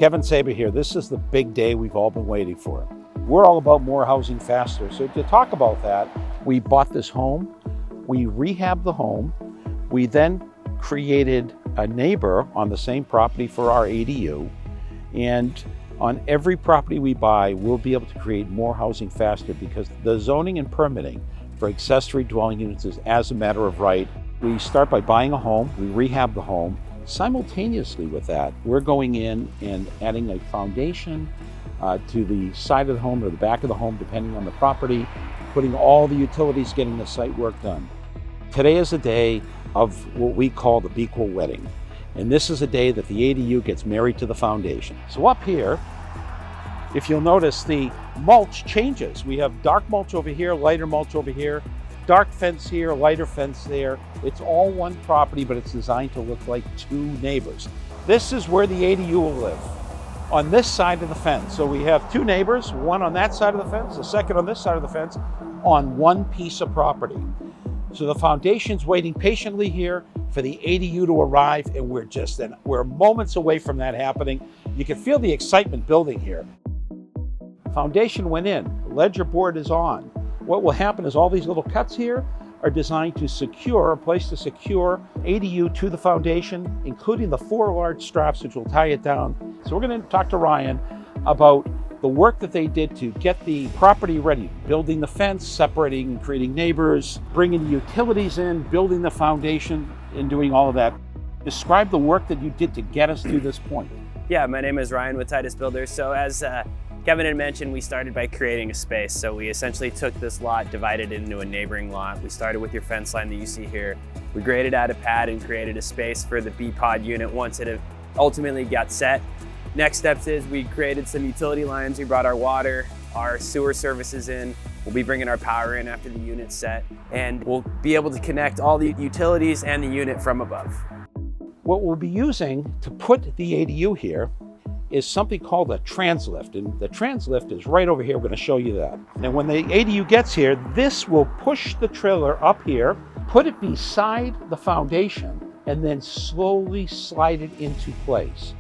Kevin Saber here. This is the big day we've all been waiting for. We're all about more housing faster. So to talk about that, we bought this home, we rehabbed the home, we then created a neighbor on the same property for our ADU, and on every property we buy, we'll be able to create more housing faster because the zoning and permitting for accessory dwelling units is as a matter of right. We start by buying a home, we rehab the home. Simultaneously with that, we're going in and adding a foundation to the side of the home or the back of the home, depending on the property, putting all the utilities, getting the site work done. Today is a day of what we call the Bequall wedding. And this is a day that the ADU gets married to the foundation. So up here, if you'll notice, the mulch changes. We have dark mulch over here, lighter mulch over here, dark fence here, lighter fence there. It's all one property, but it's designed to look like two neighbors. This is where the ADU will live, on this side of the fence. So we have two neighbors, one on that side of the fence, the second on this side of the fence, on one piece of property. So the foundation's waiting patiently here for the ADU to arrive, and we're moments away from that happening. You can feel the excitement building here. Foundation went in, ledger board is on. What will happen is all these little cuts here are designed to secure, a place to secure ADU to the foundation, including the 4 large straps which will tie it down. So we're going to talk to Ryan about the work that they did to get the property ready, building the fence, separating and creating neighbors, bringing the utilities in, building the foundation, and doing all of that. Describe the work that you did to get us to this point. Yeah, my name is Ryan with Titus Builders. So as Kevin had mentioned, we started by creating a space. So we essentially took this lot, divided it into a neighboring lot. We started with your fence line that you see here. We graded out a pad and created a space for the B-pod unit once it ultimately got set. Next steps is we created some utility lines. We brought our water, our sewer services in. We'll be bringing our power in after the unit's set, and we'll be able to connect all the utilities and the unit from above. What we'll be using to put the ADU here is something called a translift, and the translift is right over here. We're going to show you that. Now when the ADU gets here, this will push the trailer up here, put it beside the foundation, and then slowly slide it into place.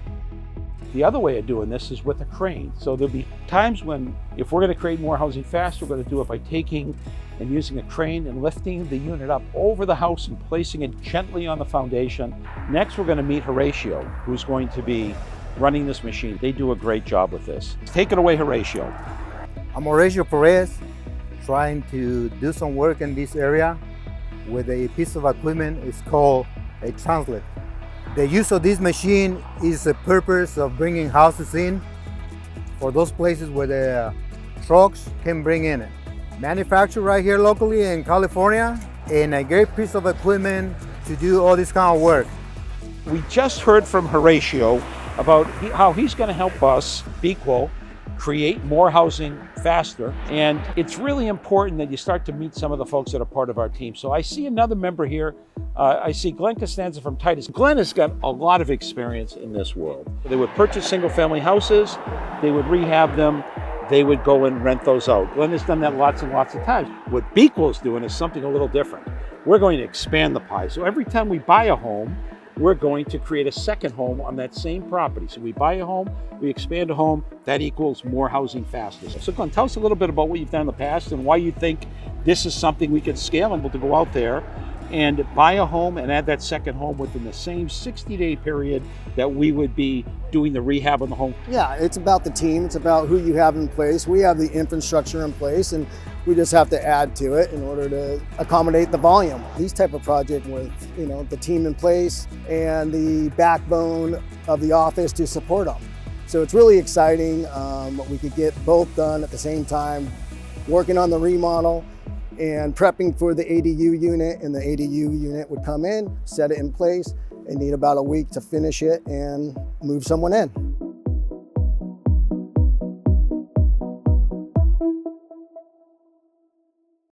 The other way of doing this is with a crane. So there'll be times when, if we're going to create more housing fast, we're going to do it by taking and using a crane and lifting the unit up over the house and placing it gently on the foundation. Next, we're going to meet Horatio, who's going to be running this machine. They do a great job with this. Take it away, Horatio. I'm Horatio Perez, trying to do some work in this area with a piece of equipment. It's called a translift. The use of this machine is the purpose of bringing houses in for those places where the trucks can bring in it. Manufactured right here locally in California, and a great piece of equipment to do all this kind of work. We just heard from Horatio about how he's going to help us, Bequall, create more housing faster. And it's really important that you start to meet some of the folks that are part of our team. So I see another member here. I see Glenn Costanza from Titus. Glenn has got a lot of experience in this world. They would purchase single-family houses, they would rehab them, they would go and rent those out. Glenn has done that lots and lots of times. What Bequall's doing is something a little different. We're going to expand the pie. So every time we buy a home, we're going to create a second home on that same property. So we buy a home, we expand a home, that equals more housing faster. So Glenn, tell us a little bit about what you've done in the past and why you think this is something we could scale and to go out there and buy a home and add that second home within the same 60-day period that we would be doing the rehab on the home. Yeah, it's about the team. It's about who you have in place. We have the infrastructure in place, and we just have to add to it in order to accommodate the volume. These type of projects with, the team in place and the backbone of the office to support them. So it's really exciting. We could get both done at the same time, working on the remodel and prepping for the ADU unit, and the ADU unit would come in, set it in place, and need about a week to finish it and move someone in.